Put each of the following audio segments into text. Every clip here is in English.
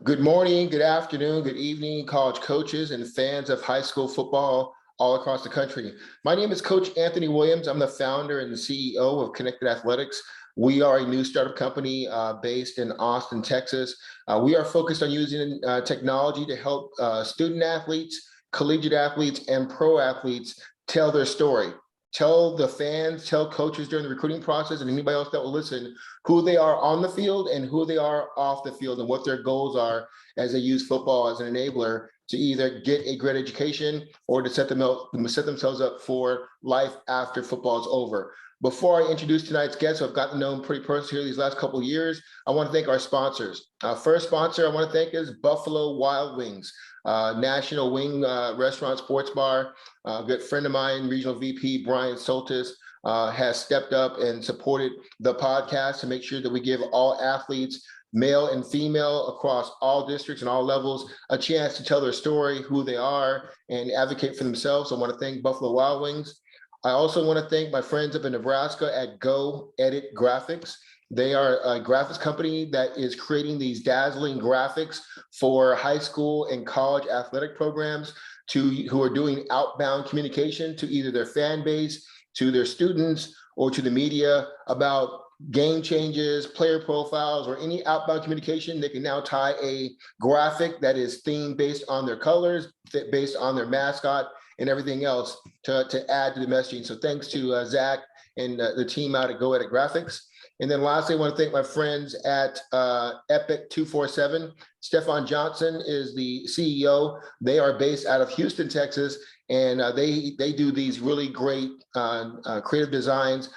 Good morning, good afternoon, good evening, college coaches and fans of high school football all across the country. My name is Coach Anthony Williams. I'm the founder and the CEO of Connected Athletics. We are a new startup company based in Austin, Texas. We are focused on using technology to help student athletes, collegiate athletes, and pro athletes tell their story. Tell the fans, tell coaches during the recruiting process and anybody else that will listen who they are on the field and who they are off the field and what their goals are as they use football as an enabler to either get a great education or to set themselves up for life after football is over. Before I introduce tonight's guest, who I've gotten to know him pretty personally these last couple of years, I want to thank our sponsors. First sponsor I want to thank is Buffalo Wild Wings, National Wing Restaurant Sports Bar. A good friend of mine, Regional VP Brian Soltis, has stepped up and supported the podcast to make sure that we give all athletes, male and female, across all districts and all levels, a chance to tell their story, who they are, and advocate for themselves. So I want to thank Buffalo Wild Wings. I also want to thank my friends up in Nebraska at Go Edit Graphics. They are a graphics company that is creating these dazzling graphics for high school and college athletic programs who are doing outbound communication to either their fan base, to their students, or to the media about game changes, player profiles, or any outbound communication. They can now tie a graphic that is themed based on their colors, based on their mascot, and everything else to add to the messaging. So thanks to Zach and the team out at Go Edit Graphics. And then lastly, I want to thank my friends at Epic 247. Stefan Johnson is the CEO. They are based out of Houston, Texas, and they do these really great creative designs.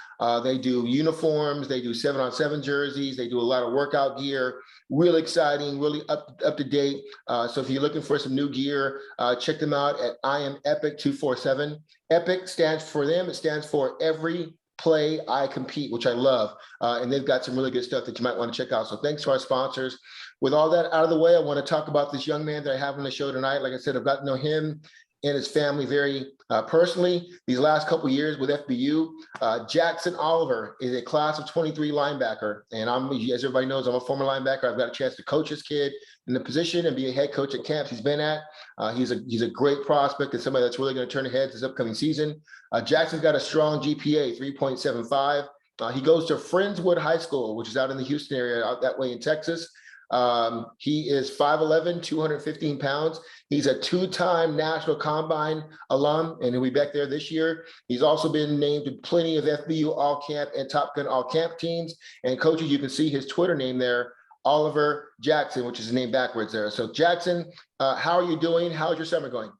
They do uniforms, they do 7-on-7 jerseys, they do a lot of workout gear. Really exciting, really up to date. So if you're looking for some new gear, check them out at I am Epic 247. Epic stands for them. It stands for Every Play I Compete, which I love. And they've got some really good stuff that you might want to check out. So thanks to our sponsors. With all that out of the way, I want to talk about this young man that I have on the show tonight. Like I said, I've gotten to know him and his family very personally these last couple of years with FBU. Jaxson Oliver is a class of 23 linebacker. And as everybody knows, I'm a former linebacker. I've got a chance to coach this kid in the position and be a head coach at camps he's been at. He's a great prospect and somebody that's really going to turn heads this upcoming season. Jackson's got a strong GPA, 3.75. He goes to Friendswood High School, which is out in the Houston area, out that way in Texas. He is 5'11", 215 pounds. He's a two-time National Combine alum, and he'll be back there this year. He's also been named to plenty of FBU All-Camp and Top Gun All-Camp teams. And coaches, you can see his Twitter name there, Oliver Jaxson, which is his name backwards there. So Jaxson, how are you doing? How's your summer going?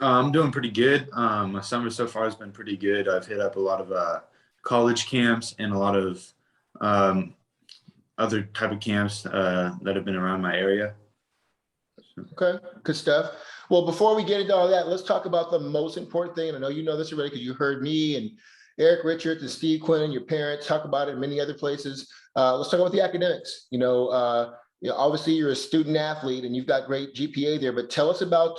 I'm doing pretty good. My summer so far has been pretty good. I've hit up a lot of college camps and a lot of other type of camps that have been around my area. Okay, good stuff. Well, before we get into all that, let's talk about the most important thing. And I know you know this already because you heard me and Eric Richards and Steve Quinn and your parents talk about it in many other places. Let's talk about the academics. Obviously you're a student athlete and you've got great GPA there, but tell us about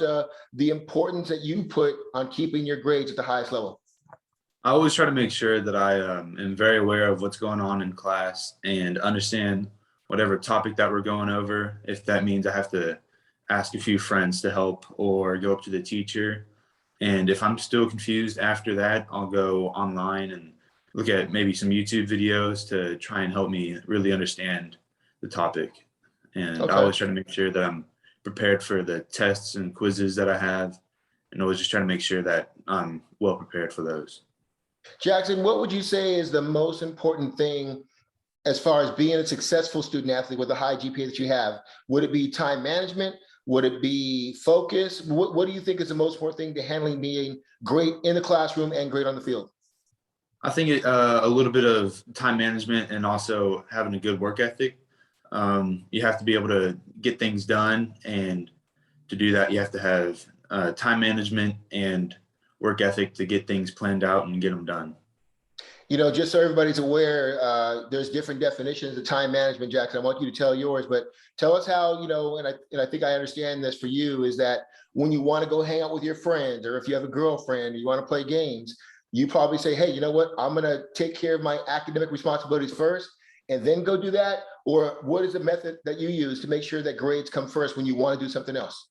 the importance that you put on keeping your grades at the highest level. I always try to make sure that I am very aware of what's going on in class and understand whatever topic that we're going over. If that means I have to ask a few friends to help or go up to the teacher. And if I'm still confused after that, I'll go online and look at maybe some YouTube videos to try and help me really understand the topic. And I always try to make sure that I'm prepared for the tests and quizzes that I have, and always just try to make sure that I'm well prepared for those. Jaxson, what would you say is the most important thing as far as being a successful student athlete with the high GPA that you have? Would it be time management? Would it be focus? What do you think is the most important thing to handling being great in the classroom and great on the field? I think a little bit of time management and also having a good work ethic. You have to be able to get things done, and to do that, you have to have time management and work ethic to get things planned out and get them done. Just so everybody's aware, there's different definitions of time management, Jaxson. I want you to tell yours, but tell us how, and I think I understand this for you, is that when you want to go hang out with your friends, or if you have a girlfriend, or you want to play games, you probably say, hey, you know what? I'm going to take care of my academic responsibilities first, and then go do that? Or what is the method that you use to make sure that grades come first when you want to do something else?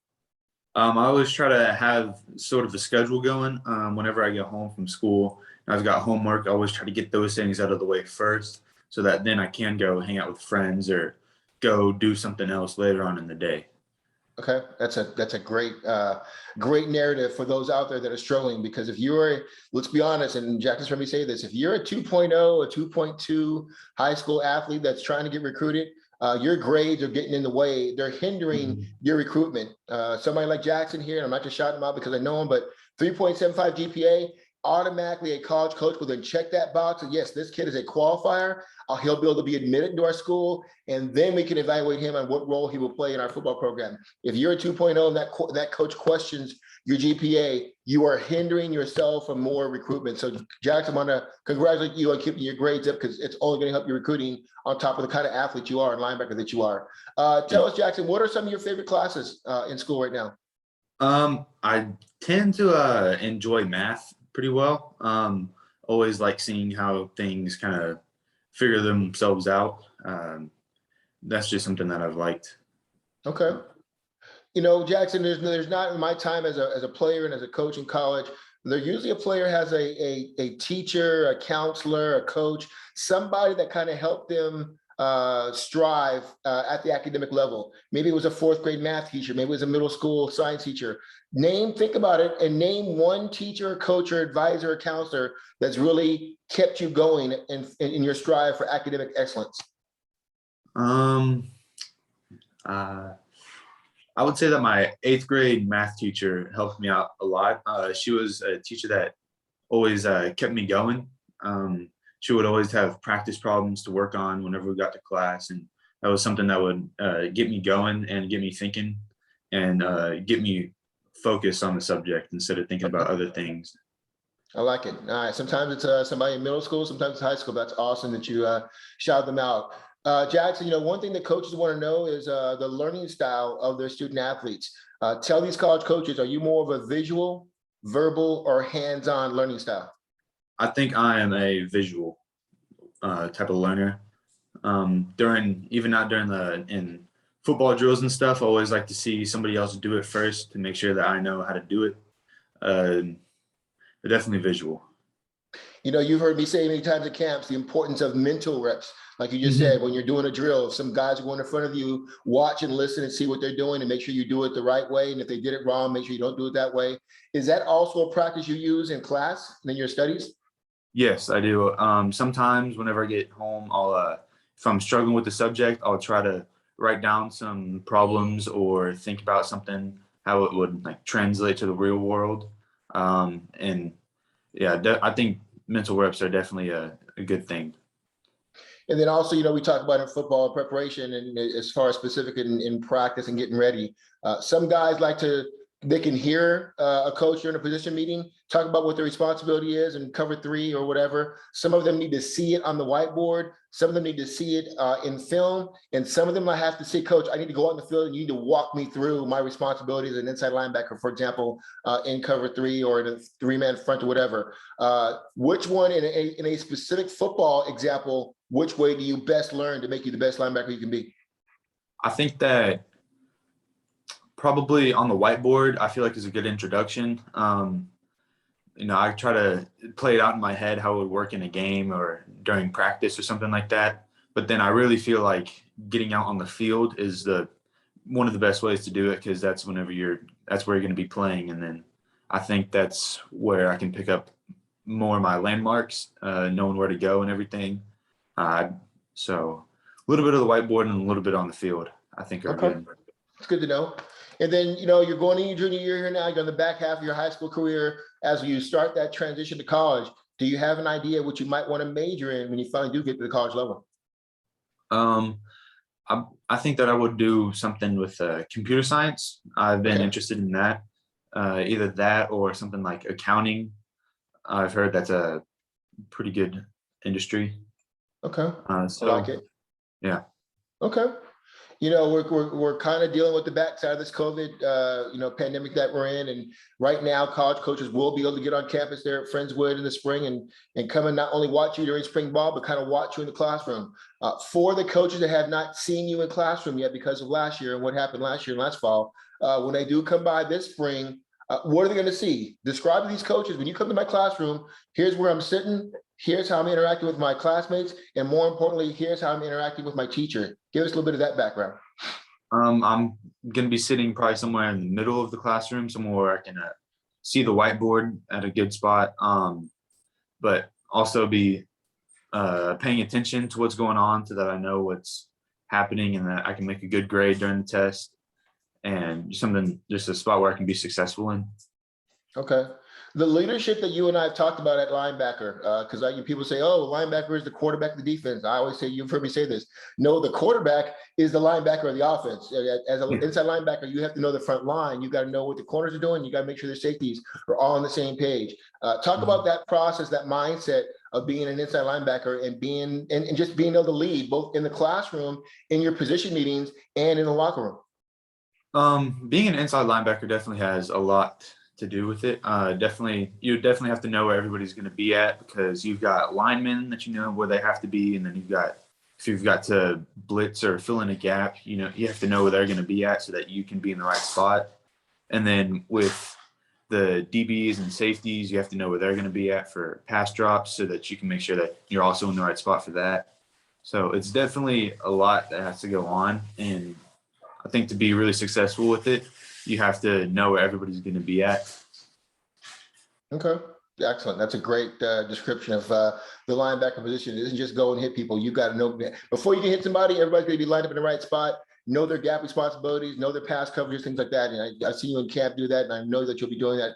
I always try to have sort of a schedule going whenever I get home from school. And I've got homework. I always try to get those things out of the way first so that then I can go hang out with friends or go do something else later on in the day. Okay, that's a great narrative for those out there that are struggling, because if you're, let's be honest, and Jackson's heard me say this, if you're a 2.0, a 2.2 high school athlete that's trying to get recruited, your grades are getting in the way. They're hindering your recruitment. Somebody like Jaxson here, and I'm not just shouting him out because I know him, but 3.75 GPA, automatically a college coach will then check that box. And yes, this kid is a qualifier. He'll be able to be admitted into our school, and then we can evaluate him on what role he will play in our football program. If you're a 2.0 and that coach questions your GPA, you are hindering yourself from more recruitment. So Jaxson, I want to congratulate you on keeping your grades up, because it's only going to help your recruiting on top of the kind of athlete you are and linebacker that you are. Tell us, Jaxson, what are some of your favorite classes in school right now? I tend to enjoy math pretty well. Always like seeing how things kind of figure themselves out. That's just something that I've liked. Okay. You know, Jaxson, there's not, in my time as a player and as a coach in college, there usually a player has a teacher, a counselor, a coach, somebody that kind of helped them strive at the academic level. Maybe it was a fourth grade math teacher, maybe it was a middle school science teacher. Think about it, and name one teacher, coach, or advisor, or counselor that's really kept you going in your strive for academic excellence. I would say that my 8th grade math teacher helped me out a lot. She was a teacher that always kept me going. She would always have practice problems to work on whenever we got to class, and that was something that would get me going and get me thinking and get me focused on the subject instead of thinking about other things. I like it. All right. Sometimes it's somebody in middle school, sometimes it's high school. That's awesome that you shout them out. Jaxson, you know, one thing that coaches want to know is the learning style of their student athletes. Tell these college coaches, are you more of a visual, verbal, or hands-on learning style? I think I am a visual type of learner. In football drills and stuff, I always like to see somebody else do it first to make sure that I know how to do it. But definitely visual. You know, you've heard me say many times at camps the importance of mental reps. Like you just said, when you're doing a drill, if some guys are going in front of you, watch and listen and see what they're doing and make sure you do it the right way. And if they did it wrong, make sure you don't do it that way. Is that also a practice you use in class and in your studies? Yes, I do. Sometimes whenever I get home, if I'm struggling with the subject, I'll try to write down some problems or think about something, how it would like translate to the real world. And yeah, I think mental reps are definitely a good thing. And then also, you know, we talk about in football preparation and as far as specific in practice and getting ready. Some guys they can hear a coach during a position meeting, talk about what their responsibility is and cover 3 or whatever. Some of them need to see it on the whiteboard. Some of them need to see it in film. And some of them I have to say, coach, I need to go out in the field and you need to walk me through my responsibilities as an inside linebacker, for example, in cover 3 or in a 3-man front or whatever. Which one in a specific football example, which way do you best learn to make you the best linebacker you can be? I think that probably on the whiteboard, I feel like is a good introduction. You know, I try to play it out in my head how it would work in a game or during practice or something like that. But then I really feel like getting out on the field is one of the best ways to do it, because that's where you're going to be playing. And then I think that's where I can pick up more of my landmarks, knowing where to go and everything. So a little bit of the whiteboard and a little bit on the field, I think are good. It's good to know. And then, you know, you're going in your junior year here now, you're in the back half of your high school career. As you start that transition to college, do you have an idea what you might want to major in when you finally do get to the college level? I think that I would do something with computer science. I've been interested in that, either that or something like accounting. I've heard that's a pretty good industry. Okay. So I like it. Yeah. Okay. We're kind of dealing with the backside of this COVID, pandemic that we're in. And right now, college coaches will be able to get on campus there at Friendswood in the spring and come and not only watch you during spring ball, but kind of watch you in the classroom. For the coaches that have not seen you in classroom yet because of last year and what happened last year and last fall, when they do come by this spring, what are they going to see? Describe to these coaches, when you come to my classroom, here's where I'm sitting, here's how I'm interacting with my classmates, and more importantly, here's how I'm interacting with my teacher. Give us a little bit of that background. I'm going to be sitting probably somewhere in the middle of the classroom, somewhere where I can see the whiteboard at a good spot, but also be paying attention to what's going on so that I know what's happening and that I can make a good grade during the test, and just a spot where I can be successful in. Okay. The leadership that you and I have talked about at linebacker, because people say, oh, linebacker is the quarterback of the defense. I always say, you've heard me say this. No, the quarterback is the linebacker of the offense. As an inside linebacker, you have to know the front line. You got to know what the corners are doing. You got to make sure their safeties are all on the same page. Talk about that process, that mindset of being an inside linebacker and just being able to lead both in the classroom, in your position meetings, and in the locker room. Being an inside linebacker definitely has a lot to do with it. You definitely have to know where everybody's going to be at, because you've got linemen that you know where they have to be, and then if you've got to blitz or fill in a gap, you have to know where they're going to be at so that you can be in the right spot. And then with the DBs and safeties, you have to know where they're going to be at for pass drops so that you can make sure that you're also in the right spot for that. So it's definitely a lot that has to go on, and I think to be really successful with it, you have to know where everybody's going to be at. Okay, excellent. That's a great description of the linebacker position. It isn't just go and hit people. You got to know before you can hit somebody, everybody's going to be lined up in the right spot, know their gap responsibilities, know their pass coverages, things like that. And I see you in camp do that, and I know that you'll be doing that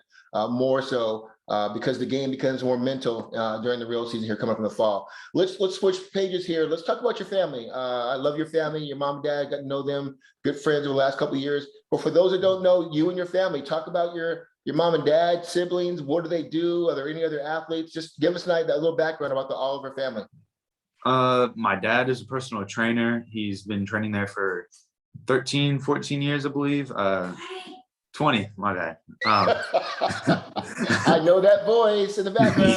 more so because the game becomes more mental during the real season here coming up in the fall. Let's switch pages here. Let's talk about your family. I love your family. Your mom and dad, got to know them, good friends over the last couple of years. But for those that don't know you and your family, talk about your mom and dad, siblings. What do they do? Are there any other athletes? Just give us a little background about the Oliver family. My dad is a personal trainer. He's been training there for 13, 14 years, I believe. 20, my bad. I know that voice in the background.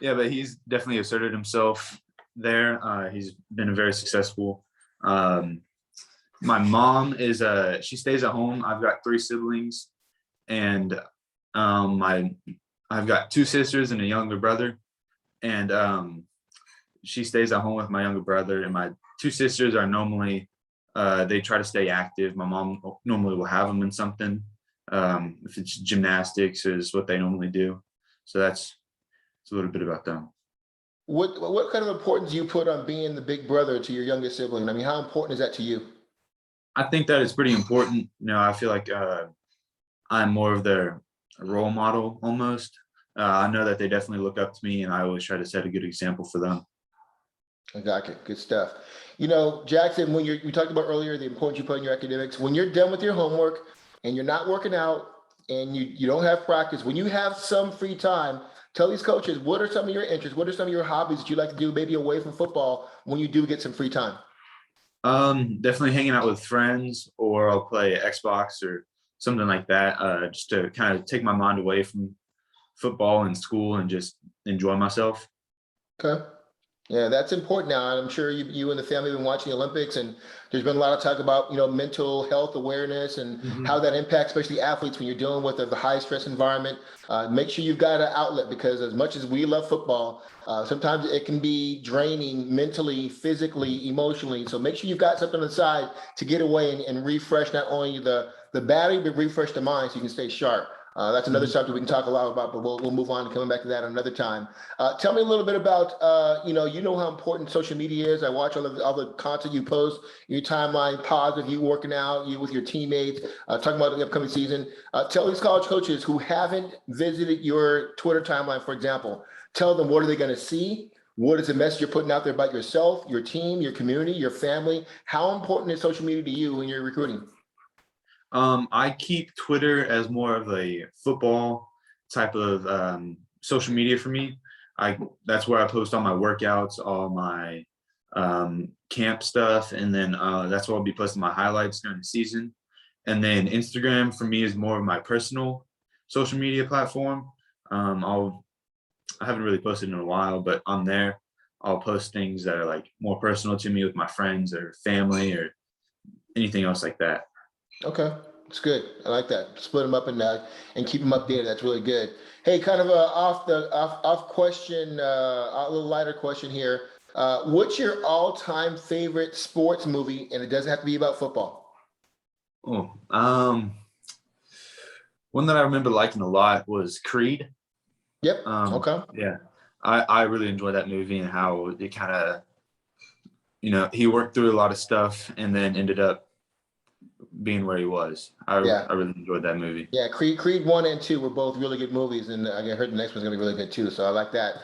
Yeah, but he's definitely asserted himself there. He's been very successful. My mom she stays at home. I've got 3 siblings, and I've got 2 sisters and a younger brother, and she stays at home with my younger brother, and my 2 sisters are normally they try to stay active. My mom normally will have them in something. If it's gymnastics is what they normally do. So it's a little bit about them. What kind of importance do you put on being the big brother to your youngest sibling? I mean, how important is that to you? I think that it's pretty important. I feel like I'm more of their role model almost. I know that they definitely look up to me, and I always try to set a good example for them. I got it. Good stuff. Jaxson, when we talked about earlier, the importance you put in your academics, when you're done with your homework and you're not working out and you don't have practice, when you have some free time, tell these coaches, what are some of your interests? What are some of your hobbies that you like to do, maybe away from football, when you do get some free time? Definitely hanging out with friends, or I'll play Xbox or something like that, just to kind of take my mind away from football and school and just enjoy myself. Okay. Yeah, that's important now. I'm sure you and the family have been watching the Olympics, and there's been a lot of talk about, mental health awareness and how that impacts, especially athletes, when you're dealing with the high stress environment. Make sure you've got an outlet, because as much as we love football, sometimes it can be draining mentally, physically, emotionally. So make sure you've got something on the side to get away and refresh not only the battery, but refresh the mind so you can stay sharp. That's another subject we can talk a lot about, but we'll move on to coming back to that another time. Tell me a little bit about, you know how important social media is. I watch all the content you post, your timeline, positive, you working out, you with your teammates, talking about the upcoming season. Tell these college coaches who haven't visited your Twitter timeline, for example, tell them what are they going to see? What is the message you're putting out there about yourself, your team, your community, your family? How important is social media to you when you're recruiting? I keep Twitter as more of a football type of social media for me. That's where I post all my workouts, all my camp stuff, and then that's where I'll be posting my highlights during the season. And then Instagram for me is more of my personal social media platform. I haven't really posted in a while, but on there I'll post things that are like more personal to me with my friends or family or anything else like that. Okay, it's good. I like that. Split them up and keep them updated. That's really good. Hey, kind of a off question, a little lighter question here. What's your all-time favorite sports movie? And it doesn't have to be about football. Oh, one that I remember liking a lot was Creed. Yep. Okay. Yeah, I really enjoyed that movie and how it kind of, he worked through a lot of stuff and then ended up being where he was. I Yeah. really enjoyed that movie. Yeah, Creed 1 and 2 were both really good movies, and I heard the next one's gonna be really good too. So I like that.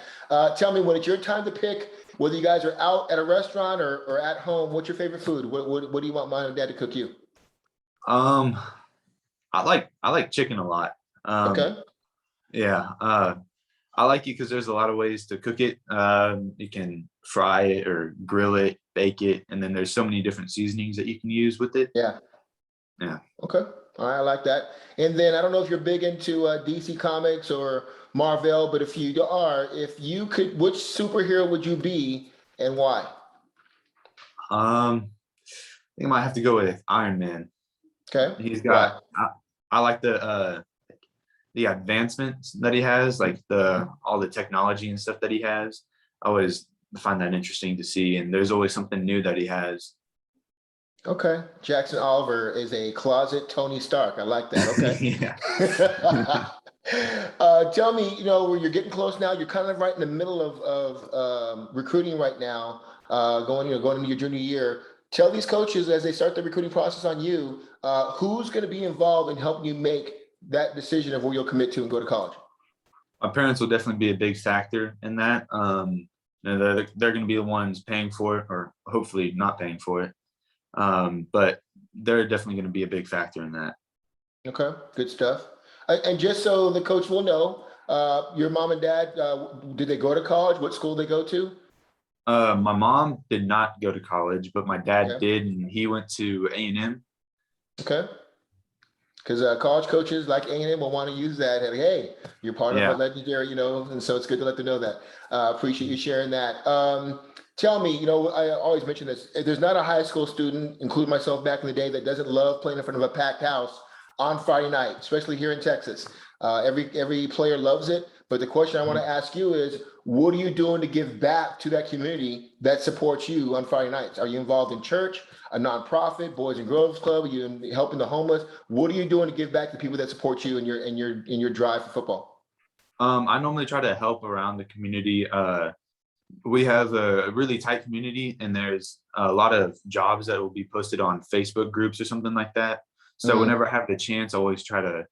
Tell me, when it's your time to pick, whether you guys are out at a restaurant or at home, what's your favorite food? What do you want mom and dad to cook you? Um, I like chicken a lot. Okay. Yeah, I like it because there's a lot of ways to cook it. You can fry it or grill it, bake it, and then there's so many different seasonings that you can use with it. Yeah. Yeah. Okay. All right, I like that. And then I don't know if you're big into DC Comics or Marvel, but if you are, if you could, which superhero would you be and why? I think I might have to go with Iron Man. Okay. He's Why? got I like the advancements that he has, like the all the technology and stuff that he has. I always find that interesting to see, and there's always something new that he has. Okay. Jackson Oliver is a closet Tony Stark. I like that. Okay. Yeah. Tell me, where you're getting close now, you're kind of right in the middle of recruiting right now, going into your junior year. Tell these coaches as they start the recruiting process on you, who's going to be involved in helping you make that decision of where you'll commit to and go to college. My parents will definitely be a big factor in that. They're going to be the ones paying for it, or hopefully not paying for it. But they're definitely going to be a big factor in that. Okay, good stuff. And just so the coach will know, your mom and dad, did they go to college? What school they go to? My mom did not go to college, but my dad Okay. did, and he went to A&M. Okay. Because college coaches like A&M will want to use that. Hey, you're part of a Yeah. legendary, and so it's good to let them know that. Appreciate you sharing that. Tell me, I always mention this. There's not a high school student, including myself back in the day, that doesn't love playing in front of a packed house on Friday night, especially here in Texas. Every player loves it. But the question I want to ask you is, what are you doing to give back to that community that supports you on Friday nights? Are you involved in church, a nonprofit, Boys and Girls Club? Are you helping the homeless? What are you doing to give back to people that support you in your drive for football? I normally try to help around the community. We have a really tight community, and there's a lot of jobs that will be posted on Facebook groups or something like that. So whenever I have the chance, I always try to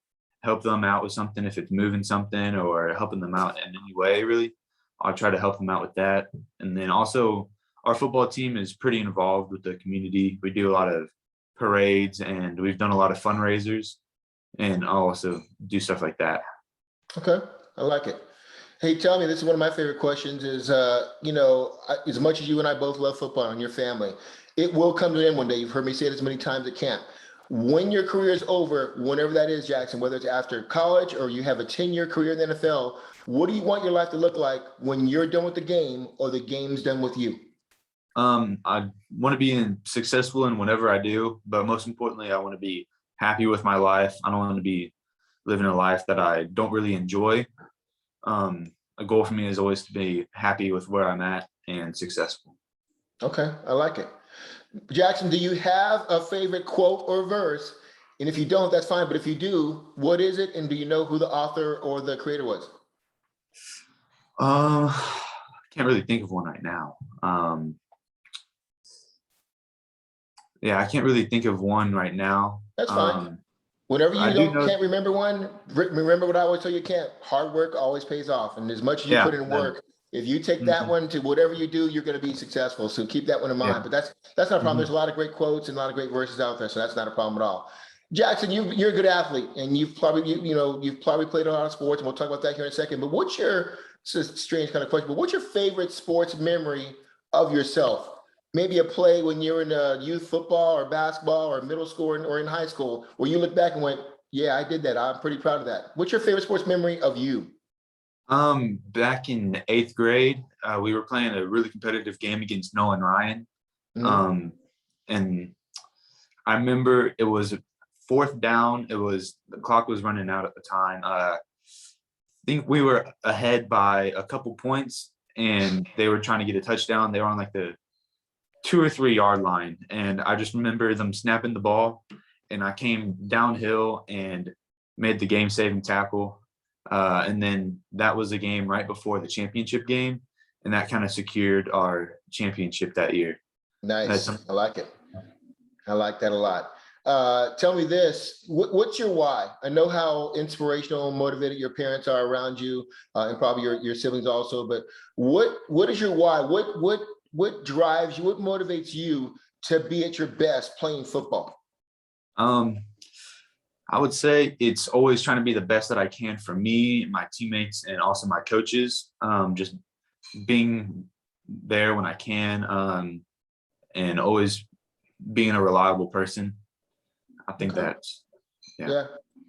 help them out with something, if it's moving something or helping them out in any way, really. I'll try to help them out with that. And then also, our football team is pretty involved with the community. We do a lot of parades, and we've done a lot of fundraisers, and I'll also do stuff like that. Okay, I like it. Hey, tell me, this is one of my favorite questions is, as much as you and I both love football and your family, it will come to an end one day. You've heard me say it as many times as it can't. When your career is over, whenever that is, Jaxson, whether it's after college or you have a 10-year career in the NFL, what do you want your life to look like when you're done with the game or the game's done with you? I want to be successful in whatever I do, but most importantly, I want to be happy with my life. I don't want to be living a life that I don't really enjoy. A goal for me is always to be happy with where I'm at and successful. Okay, I like it. Jaxson, do you have a favorite quote or verse? And if you don't, that's fine. But if you do, what is it? And do you know who the author or the creator was? I can't really think of one right now. Yeah, I can't really think of one right now. That's fine. Whenever I you do know. can't remember one, remember what I always tell you can't. Hard work always pays off. And as much as you Yeah. put in work, if you take that one to whatever you do, you're going to be successful. So keep that one in mind. Yeah. But that's not a problem. There's a lot of great quotes and a lot of great verses out there. So that's not a problem at all. Jaxson, you're a good athlete, and you've probably played a lot of sports, and we'll talk about that here in a second. But it's a strange kind of question, but what's your favorite sports memory of yourself? maybe a play when you're in youth football or basketball or middle school or in high school where you look back and went, yeah, I did that. I'm pretty proud of that. What's your favorite sports memory of you? Back in eighth grade, we were playing a really competitive game against Noah and Ryan. Mhm. And I remember it was fourth down. The clock was running out at the time. I think we were ahead by a couple points, and they were trying to get a touchdown. They were on like the 2 or 3 yard line, and I just remember them snapping the ball, and I came downhill and made the game-saving tackle. And then that was a game right before the championship game, and that kind of secured our championship that year. That's Nice. I like it. I like that a lot. Tell me this, what's your why? I know how inspirational and motivated your parents are around you, and probably your siblings also, but what is your why? What drives you? What motivates you to be at your best playing football? um, I would say it's always trying to be the best that I can for me, my teammates, and also my coaches. Just being there when I can, and always being a reliable person. I think Okay. that's, yeah. Yeah,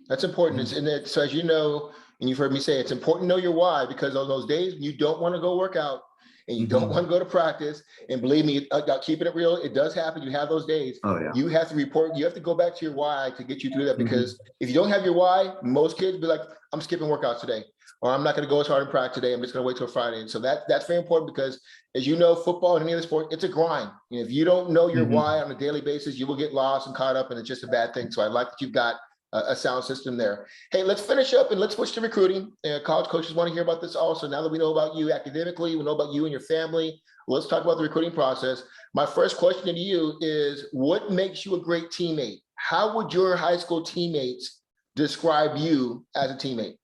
that's important. Mhm. So as you know, and you've heard me say, it's important to know your why, because on those days when you don't want to go work out and you don't Mhm. want to go to practice, and believe me, keeping it real, it does happen. You have those days. Oh yeah. You have to report. You have to go back to your why to get you through that. Mhm. Because if you don't have your why, most kids be like, "I'm skipping workouts today," or "I'm not going to go as hard in practice today. I'm just going to wait till Friday." And so that's very important, because, as you know, football and any other sport, it's a grind. And if you don't know your Mhm. why on a daily basis, you will get lost and caught up, and it's just a bad thing. So I like that you've got a sound system there. Hey, let's finish up and let's switch to recruiting. College coaches want to hear about this also. Now that we know about you academically, we know about you and your family, let's talk about the recruiting process. My first question to you is, what makes you a great teammate? How would your high school teammates describe you as a teammate?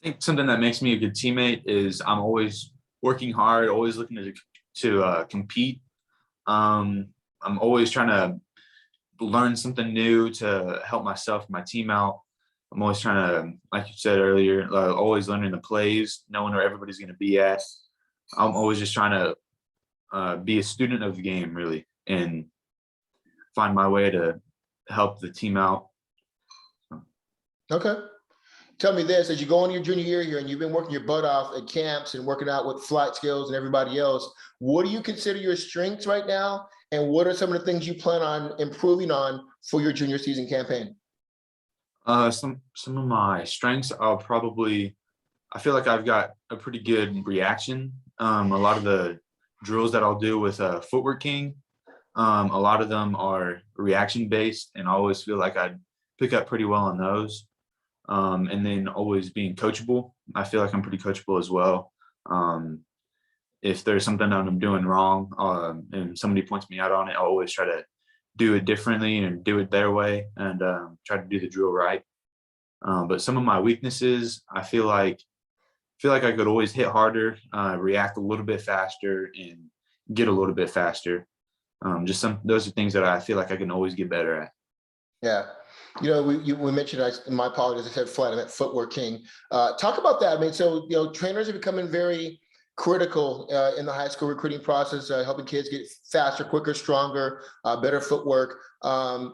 I think something that makes me a good teammate is I'm always working hard, always looking to compete. I'm always trying to learn something new to help myself, my team out. I'm always trying to, like you said earlier, always learning the plays, knowing where everybody's going to be at. I'm always just trying to be a student of the game, really, and find my way to help the team out. Okay. Tell me this, as you go into your junior year here and you've been working your butt off at camps and working out with flight skills and everybody else, what do you consider your strengths right now? And what are some of the things you plan on improving on for your junior season campaign? Some of my strengths, I feel like I've got a pretty good reaction. A lot of the drills that I'll do with Footwork King, a lot of them are reaction based, and I always feel like I pick up pretty well on those. And then always being coachable. I feel like I'm pretty coachable as well. If there's something that I'm doing wrong, and somebody points me out on it, I'll always try to do it differently and do it their way, and try to do the drill right. But some of my weaknesses, I feel like I could always hit harder, react a little bit faster, and get a little bit faster. Those are things that I feel like I can always get better at. Yeah. We mentioned, my apologies, I said flight, I meant Footwork King. Talk about that. I mean, so, trainers are becoming very critical in the high school recruiting process, helping kids get faster, quicker, stronger, better footwork.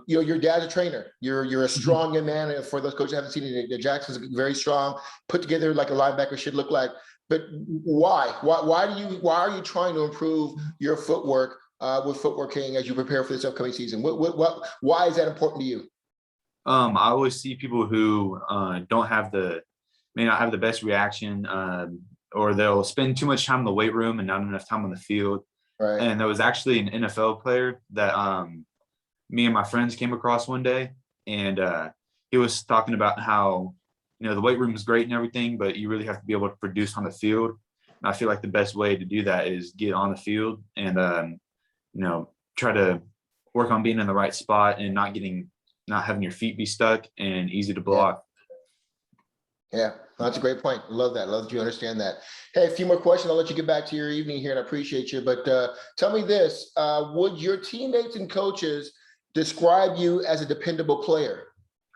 Your dad's a trainer. You're a Mhm. strong young man. And for those coaches who haven't seen it, Jackson's very strong, put together like a linebacker should look like. But why? Why are you trying to improve your footwork with Footwork King as you prepare for this upcoming season? Why is that important to you? I always see people who may not have the best reaction, or they'll spend too much time in the weight room and not enough time on the field. Right. And there was actually an NFL player that me and my friends came across one day, and he was talking about how the weight room is great and everything, but you really have to be able to produce on the field. And I feel like the best way to do that is get on the field and try to work on being in the right spot and not having your feet be stuck and easy to Yeah. block. Yeah, that's a great point. Love that. Love that you understand that. Hey, a few more questions. I'll let you get back to your evening here, and I appreciate you. But tell me this: would your teammates and coaches describe you as a dependable player?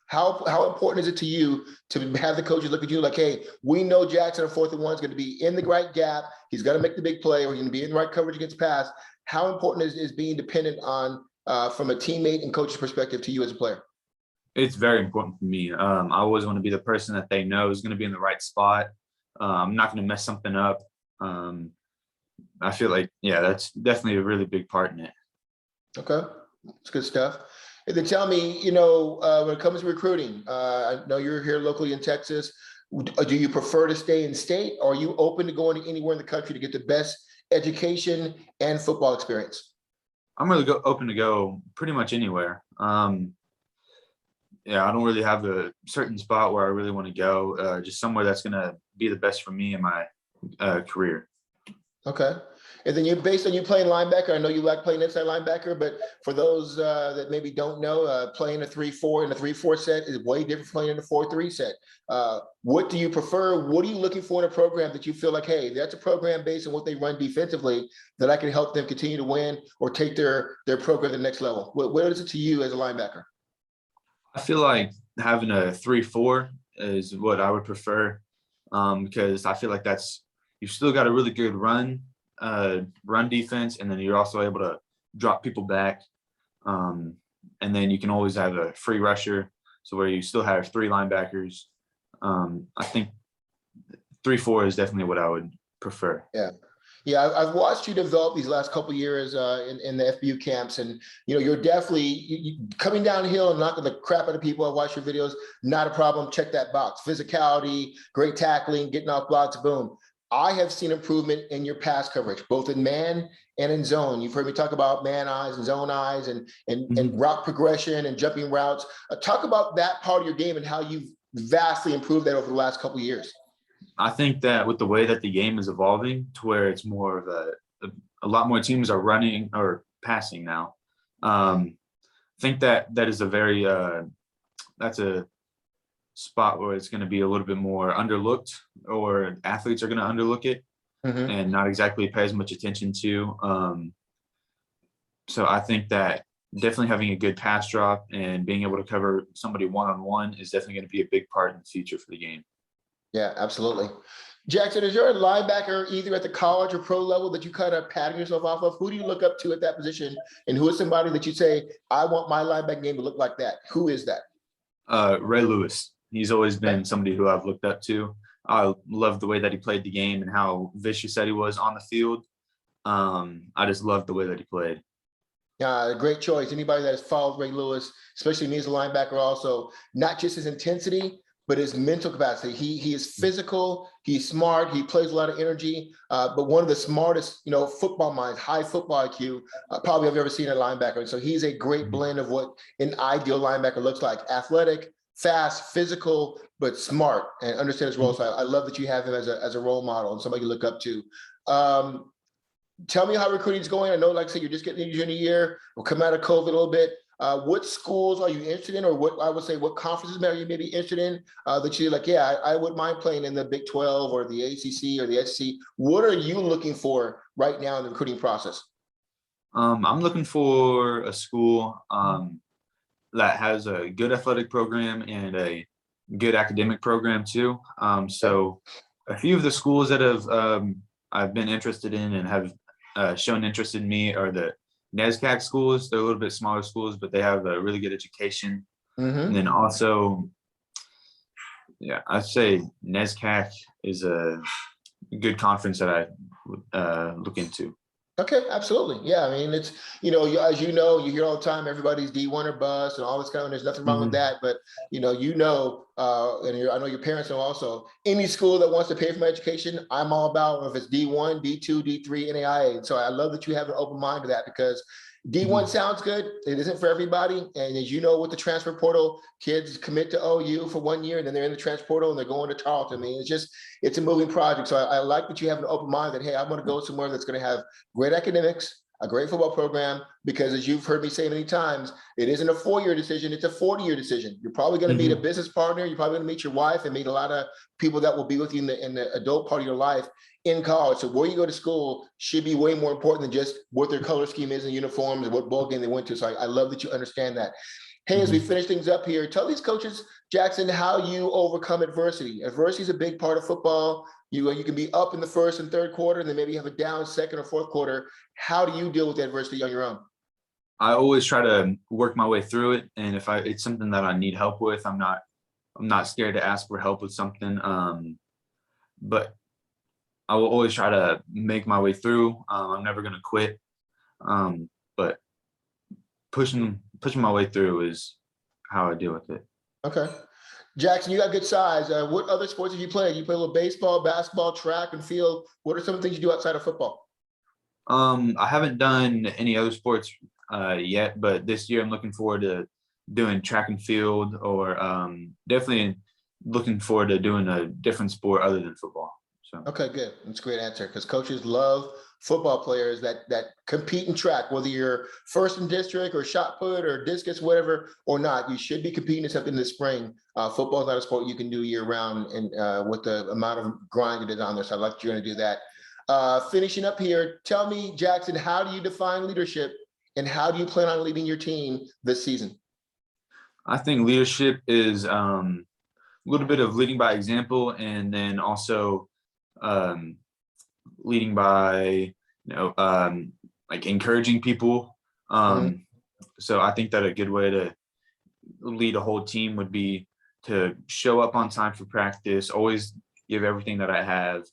How important is it to you to have the coaches look at you like, hey, we know Jaxson on 4th and 1 is going to be in the right gap. He's going to make the big play, or he's going to be in the right coverage against pass. how important is being dependent on from a teammate and coach's perspective to you as a player? It's very important for me. I always want to be the person that they know is going to be in the right spot. I'm not going to mess something up. I feel like, yeah, that's definitely a really big part in it. Okay, that's good stuff. And then tell me, when it comes to recruiting, I know you're here locally in Texas. Do you prefer to stay in state, or are you open to going anywhere in the country to get the best education and football experience? I'm really open to go pretty much anywhere. Yeah, I don't really have a certain spot where I really want to go. Just somewhere that's going to be the best for me in my career. Okay. And then based on you playing linebacker, I know you like playing inside linebacker, but for those that maybe don't know, playing a 3-4 in a 3-4 set is way different from playing in a 4-3 set. What do you prefer? What are you looking for in a program that you feel like, hey, that's a program based on what they run defensively that I can help them continue to win or take their program to the next level? What is it to you as a linebacker? I feel like having a 3-4 is what I would prefer, because I feel like you've still got a really good run defense, and then you're also able to drop people back, and then you can always have a free rusher, so where you still have 3 linebackers. I think 3-4 is definitely what I would prefer. Yeah, I've watched you develop these last couple of years in the FBU camps, and you're definitely you coming downhill and knocking the crap out of people. I watch your videos, not a problem. Check that box. Physicality, great tackling, getting off blocks, boom. I have seen improvement in your pass coverage, both in man and in zone. You've heard me talk about man eyes and zone eyes and route progression and jumping routes. Talk about that part of your game and how you've vastly improved that over the last couple of years. I think that with the way that the game is evolving to where it's more of a lot more teams are running or passing now. I think that is that's a spot where it's going to be a little bit more underlooked, or athletes are going to underlook it and not exactly pay as much attention to. So I think that definitely having a good pass drop and being able to cover somebody one-on-one is definitely going to be a big part in the future for the game. Yeah, absolutely. Jaxson, is there a linebacker either at the college or pro level that you kind of pattern yourself off of? Who do you look up to at that position? And who is somebody that you say, I want my linebacker game to look like that? Who is that? Ray Lewis. He's always been somebody who I've looked up to. I love the way that he played the game and how vicious that he was on the field. I just loved the way that he played. Yeah, great choice. Anybody that has followed Ray Lewis, especially me as a linebacker, also, not just his intensity, but his mental capacity. He is physical, he's smart, he plays a lot of energy, but one of the smartest, football minds, high football IQ, probably I've ever seen a linebacker. And so he's a great blend of what an ideal linebacker looks like: athletic, fast, physical, but smart, and understand his role. So I love that you have him as a role model and somebody you look up to. Tell me how recruiting is going. I know, like I said, you're just getting into your junior year. We'll come out of COVID a little bit. What schools are you interested in, or what conferences are you maybe interested in that you're like, yeah, I wouldn't mind playing in the Big 12 or the ACC or the SEC? What are you looking for right now in the recruiting process? I'm looking for a school that has a good athletic program and a good academic program too. So a few of the schools that I've been interested in and have shown interest in me are the NESCAC schools. They're a little bit smaller schools, but they have a really good education. And then also, yeah, I'd say NESCAC is a good conference that I would look into. Okay, absolutely. Yeah, I mean, it's, as you hear all the time, everybody's D1 or bust and all this kind of, there's nothing wrong with that. But, and I know your parents know also, any school that wants to pay for my education, I'm all about, if it's D1, D2, D3, NAIA. So I love that you have an open mind to that, because D1 sounds good. It isn't for everybody. And as you know, with the transfer portal, kids commit to OU for 1 year, and then they're in the transfer portal and they're going to Tarleton. I mean, it's a moving project. So I like that you have an open mind that, hey, I'm going to go somewhere that's going to have great academics, a great football program, because as you've heard me say many times, it isn't a 4-year decision, it's a 40-year decision. You're probably going to meet a business partner, you're probably going to meet your wife and meet a lot of people that will be with you in the adult part of your life in college. So where you go to school should be way more important than just what their color scheme is in uniforms and what ball game they went to. So I love that you understand that. Hey, as we finish things up here, tell these coaches, Jaxson, how you overcome adversity. Adversity is a big part of football. You can be up in the first and third quarter, and then maybe you have a down second or fourth quarter. How do you deal with adversity on your own? I always try to work my way through it, and if it's something that I need help with, I'm not scared to ask for help with something. But I will always try to make my way through. I'm never gonna quit. But pushing my way through is how I deal with it. Okay. Jaxson, you got good size. What other sports did you play? You play a little baseball, basketball, track and field. What are some of the things you do outside of football? I haven't done any other sports yet, but this year I'm looking forward to doing track and field, or definitely looking forward to doing a different sport other than football. So Okay, good. That's a great answer, because coaches love football players that compete in track, whether you're first in district or shot put or discus, whatever, or not. You should be competing in something this spring. Football is not a sport you can do year round, and with the amount of grind it is on there. So I like that you're going to do that. Finishing up here, tell me, Jaxson, how do you define leadership, and how do you plan on leading your team this season? I think leadership is a little bit of leading by example, and then also leading by like encouraging people. Mhm. So I think that a good way to lead a whole team would be to show up on time for practice, always give everything that I have,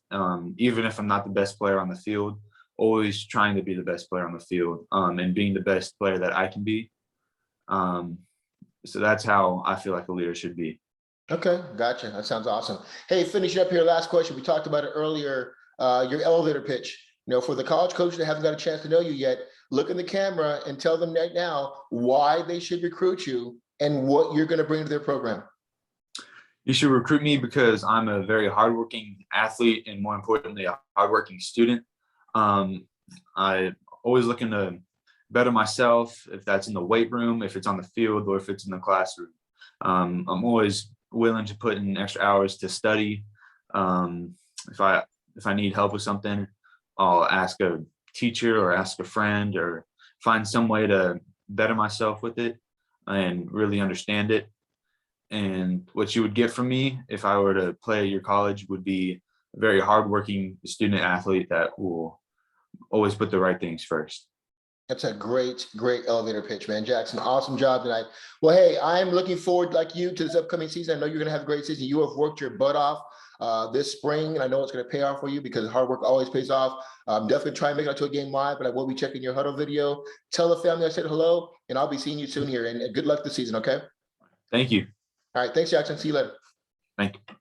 even if I'm not the best player on the field, always trying to be the best player on the field, and being the best player that I can be. So that's how I feel like a leader should be. Okay, gotcha. That sounds awesome. Hey, finishing up here, last question. We talked about it earlier. Your elevator pitch. For the college coaches that haven't got a chance to know you yet, look in the camera and tell them right now why they should recruit you and what you're going to bring to their program. You should recruit me because I'm a very hardworking athlete, and more importantly, a hardworking student. I always looking to better myself, if that's in the weight room, if it's on the field, or if it's in the classroom. I'm always willing to put in extra hours to study. If I need help with something, I'll ask a teacher or ask a friend or find some way to better myself with it and really understand it. And what you would get from me if I were to play at your college would be a very hardworking student athlete that will always put the right things first. That's a great, great elevator pitch, man. Jaxson, awesome job tonight. Well, hey, I'm looking forward, like you, to this upcoming season. I know you're going to have a great season. You have worked your butt off this spring, and I know it's going to pay off for you because hard work always pays off. I'm definitely trying to make it out to a game live, but I will be checking your huddle video. Tell the family I said hello, and I'll be seeing you soon here. And good luck this season, okay? Thank you. All right, thanks, Jaxson. See you later. Thank you.